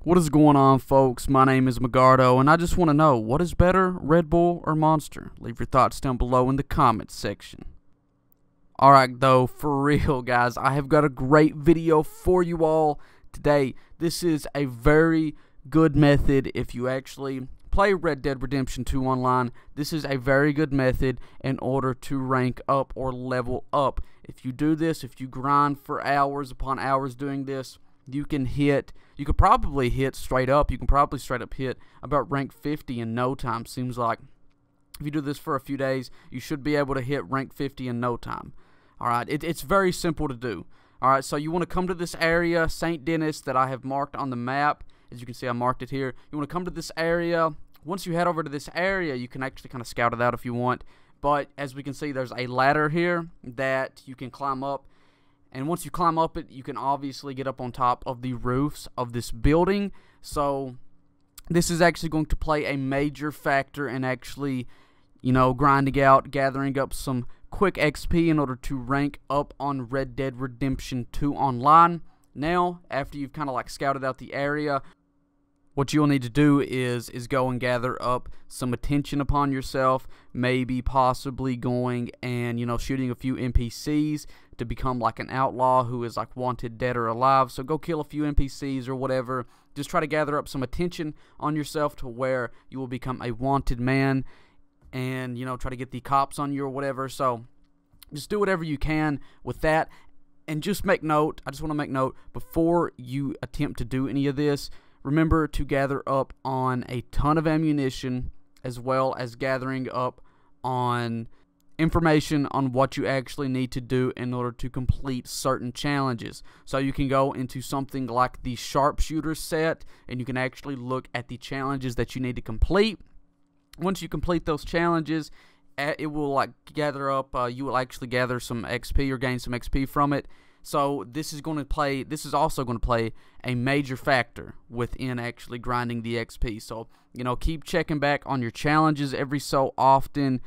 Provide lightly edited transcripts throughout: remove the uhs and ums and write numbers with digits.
What is going on, folks? My name is Magardo, and I just want to know, what is better, Red Bull or Monster? Leave your thoughts down below in the comments section. Alright, though, for real, guys, I have got a great video for you all today. This is a very good method if you actually play Red Dead Redemption 2 online. This is a very good method in order to rank up or level up. If you do this, if you grind for hours upon hours doing this, you could probably hit straight up. You can probably straight up hit about rank 50 in no time. Seems like if you do this for a few days, you should be able to hit rank 50 in no time. Alright, it's very simple to do. Alright, so you want to come to this area, St. Denis, that I have marked on the map. As you can see, I marked it here. You want to come to this area. Once you head over to this area, you can actually kind of scout it out if you want. But as we can see, there's a ladder here that you can climb up. And once you climb up it, you can obviously get up on top of the roofs of this building. So this is actually going to play a major factor in actually, grinding out, gathering up some quick XP in order to rank up on Red Dead Redemption 2 online. Now, after you've kind of like scouted out the area, what you'll need to do is go and gather up some attention upon yourself, maybe possibly going and, shooting a few NPCs to become like an outlaw who is like wanted dead or alive. So go kill a few NPCs or whatever. Just try to gather up some attention on yourself to where you will become a wanted man and, try to get the cops on you or whatever. So just do whatever you can with that. And just make note, I just want to make note, before you attempt to do any of this, remember to gather up on a ton of ammunition, as well as gathering up on information on what you actually need to do in order to complete certain challenges. So you can go into something like the sharpshooter set, and you can actually look at the challenges that you need to complete. Once you complete those challenges, it will like gather up, you will actually gather some XP or gain some XP from it. So this is also going to play a major factor within actually grinding the XP. So, keep checking back on your challenges every so often.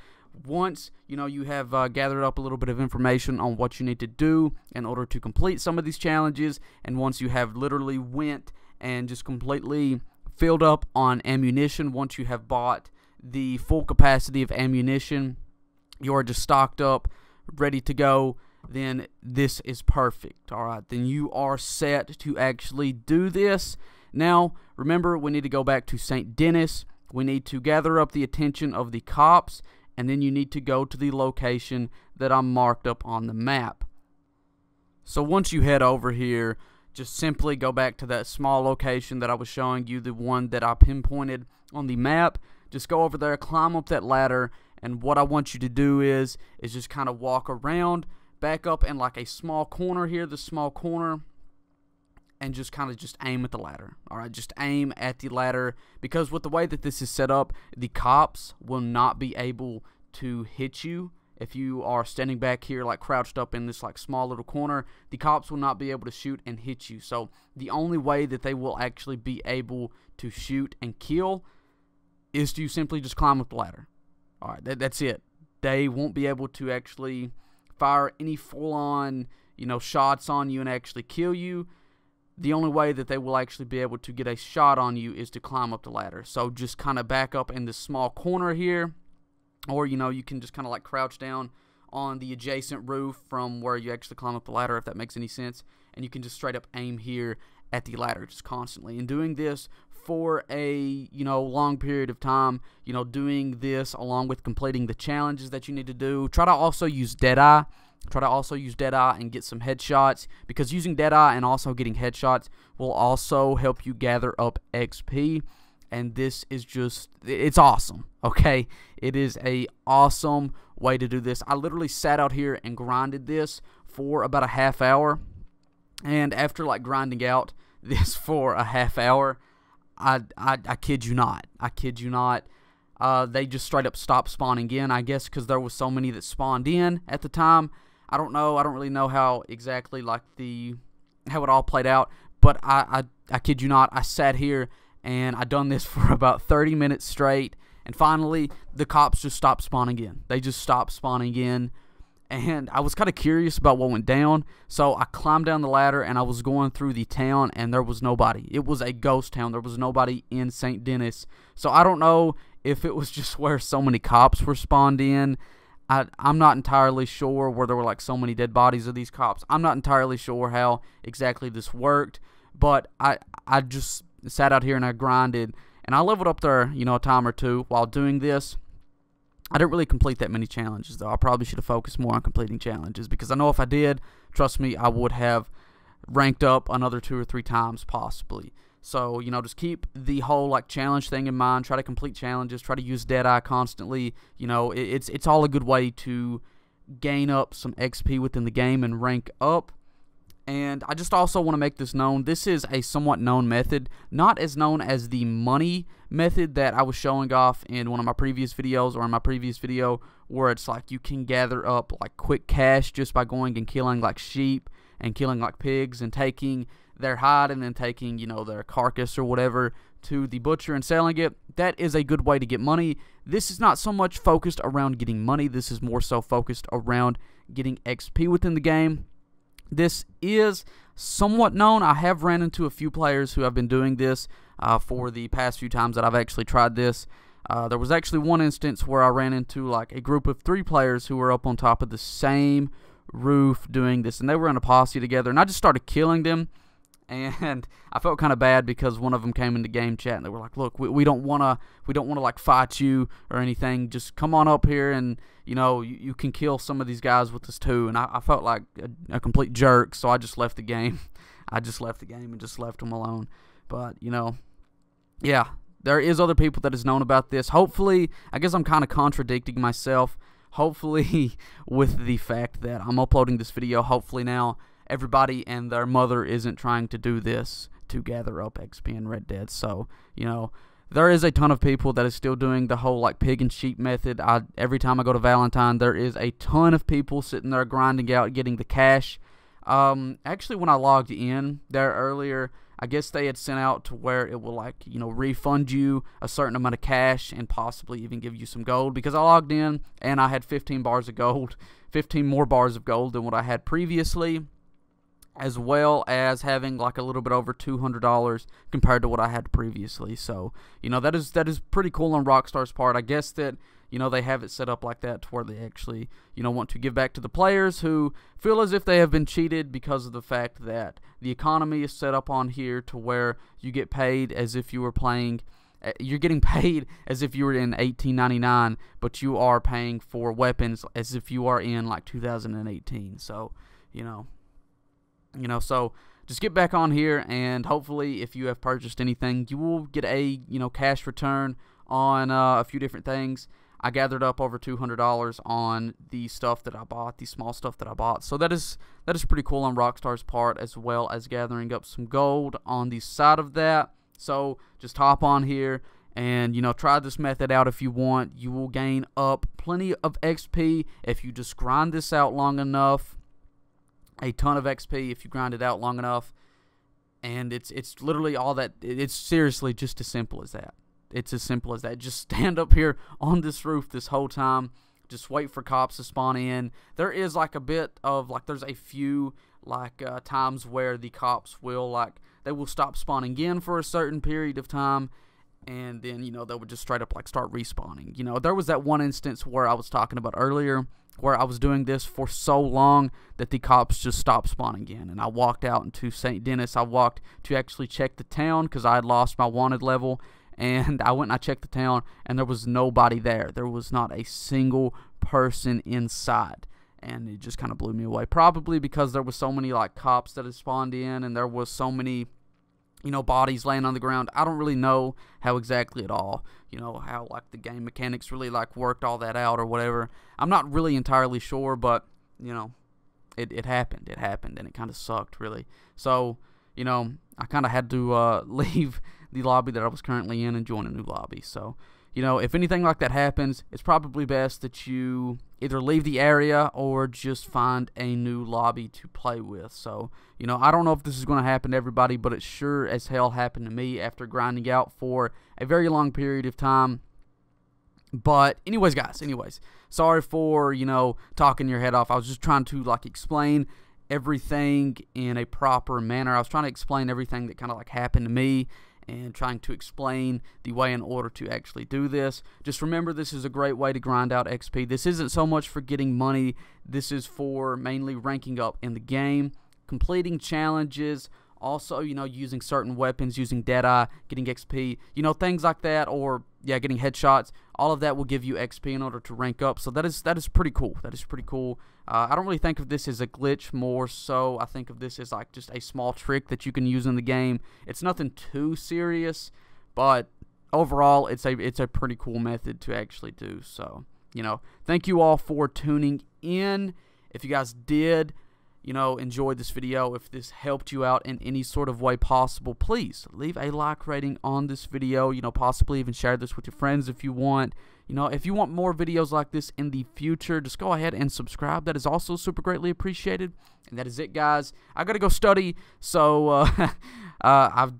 Once, you have gathered up a little bit of information on what you need to do in order to complete some of these challenges, and once you have literally went and just completely filled up on ammunition, once you have bought the full capacity of ammunition, you are just stocked up, ready to go, then this is perfect. Alright, then you are set to actually do this. Now, remember, we need to go back to St. Denis. We need to gather up the attention of the cops, and then you need to go to the location that I marked up on the map. So once you head over here, just simply go back to that small location that I was showing you, the one that I pinpointed on the map. Just go over there, climb up that ladder, and what I want you to do is just kind of walk around, back up in like a small corner here, the small corner, and just kind of just aim at the ladder. Alright, just aim at the ladder, because with the way that this is set up, the cops will not be able to hit you. If you are standing back here like crouched up in this like small little corner, the cops will not be able to shoot and hit you. So the only way that they will actually be able to shoot and kill is to simply just climb up the ladder. Alright, that's it. They won't be able to actually fire any full-on, shots on you and actually kill you. The only way that they will actually be able to get a shot on you is to climb up the ladder. So just kind of back up in this small corner here, or, you can just kind of like crouch down on the adjacent roof from where you actually climb up the ladder, if that makes any sense. And you can just straight up aim here at the ladder just constantly. And doing this for a, long period of time, doing this along with completing the challenges that you need to do. Try to also use Deadeye. And get some headshots, because using Deadeye and also getting headshots will also help you gather up XP. And this is it's awesome, okay? It is a awesome way to do this. I literally sat out here and grinded this for about a half hour. And after like grinding out this for a half hour, I kid you not. They just straight up stopped spawning in, I guess because there was so many that spawned in at the time. I don't know. I don't really know how exactly like how it all played out, but I kid you not, I sat here and I done this for about 30 minutes straight, and finally the cops just stopped spawning in. They just stopped spawning in, and I was kind of curious about what went down, so I climbed down the ladder and I was going through the town, and there was nobody. It was a ghost town. There was nobody in St. Denis. So I don't know if it was just where so many cops were spawned in. I'm not entirely sure where there were like so many dead bodies of these cops. I'm not entirely sure how exactly this worked, but I just sat out here and I grinded, and I leveled up there, a time or two while doing this. I didn't really complete that many challenges, though. I probably should have focused more on completing challenges, because I know if I did, trust me, I would have ranked up another 2 or 3 times possibly. So, just keep the whole like challenge thing in mind. Try to complete challenges. Try to use Deadeye constantly. It's all a good way to gain up some XP within the game and rank up. And I just also want to make this known. This is a somewhat known method, not as known as the money method that I was showing off in one of my previous videos, or in my previous video, where it's like you can gather up like quick cash just by going and killing like sheep and killing like pigs and taking their hide and then taking, their carcass or whatever to the butcher and selling it. That is a good way to get money. This is not so much focused around getting money. This is more so focused around getting XP within the game. This is somewhat known. I have ran into a few players who have been doing this for the past few times that I've actually tried this. There was actually one instance where I ran into like a group of 3 players who were up on top of the same roof doing this, and they were in a posse together, and I just started killing them. And I felt kind of bad because one of them came into game chat and they were like, "Look, we don't wanna like fight you or anything. Just come on up here and you can kill some of these guys with us too." And I felt like a complete jerk, so I just left the game. I just left the game and just left them alone. But yeah, there is other people that has known about this. Hopefully, I guess I'm kind of contradicting myself. Hopefully, with the fact that I'm uploading this video, hopefully now everybody and their mother isn't trying to do this to gather up XP in Red Dead. So, there is a ton of people that is still doing the whole like pig and sheep method. Every time I go to Valentine, there is a ton of people sitting there grinding out, getting the cash. Actually, when I logged in there earlier, I guess they had sent out to where it will like, refund you a certain amount of cash and possibly even give you some gold, because I logged in and I had 15 bars of gold, 15 more bars of gold than what I had previously, as well as having like a little bit over $200 compared to what I had previously. So, that is pretty cool on Rockstar's part. I guess that, they have it set up like that to where they actually, want to give back to the players who feel as if they have been cheated, because of the fact that the economy is set up on here to where you get paid as if you were playing, you're getting paid as if you were in 1899, but you are paying for weapons as if you are in like 2018. So, so just get back on here, and hopefully if you have purchased anything, you will get a, cash return on a few different things. I gathered up over $200 on the stuff that I bought, the small stuff that I bought. So that is pretty cool on Rockstar's part, as well as gathering up some gold on the side of that. So just hop on here and, try this method out if you want. You will gain up plenty of XP if you just grind this out long enough. A ton of XP if you grind it out long enough, and it's literally all that. It's seriously just as simple as that. It's as simple as that. Just stand up here on this roof this whole time, just wait for cops to spawn in. There is like a bit of like, there's a few like times where the cops will they will stop spawning in for a certain period of time, and then they would just straight up like start respawning. There was that one instance where I was talking about earlier, where I was doing this for so long that the cops just stopped spawning in, and I walked out into St. Denis. I walked to actually check the town because I had lost my wanted level, and I went and I checked the town, and there was nobody there. There was not a single person inside, and it just kind of blew me away. Probably because there was so many like cops that had spawned in, and there was so many bodies laying on the ground. I don't really know how exactly at all, how like the game mechanics really like worked all that out or whatever. I'm not really entirely sure, but it happened. It happened, and it kind of sucked really. So I kind of had to leave the lobby that I was currently in and join a new lobby. So if anything like that happens, it's probably best that you either leave the area or just find a new lobby to play with. So, I don't know if this is going to happen to everybody, but it sure as hell happened to me after grinding out for a very long period of time. But anyways, guys, sorry for, talking your head off. I was just trying to, explain everything in a proper manner. I was trying to explain everything that kind of, happened to me and trying to explain the way in order to actually do this. Just remember, this is a great way to grind out XP. This isn't so much for getting money. This is for mainly ranking up in the game, completing challenges, also, using certain weapons, using Deadeye, getting XP, things like that, or, getting headshots. All of that will give you XP in order to rank up, so that is pretty cool. That is pretty cool. I don't really think of this as a glitch, more so I think of this as, just a small trick that you can use in the game. It's nothing too serious, but overall, it's a pretty cool method to actually do, so, thank you all for tuning in. If you guys did, enjoyed this video, if this helped you out in any sort of way possible, please leave a like rating on this video, possibly even share this with your friends if you want. If you want more videos like this in the future, just go ahead and subscribe. That is also super greatly appreciated. And that is it, guys. I gotta go study, so I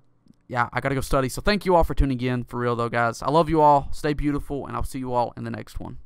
gotta go study. So thank you all for tuning in, for real though, guys. I love you all. Stay beautiful, and I'll see you all in the next one.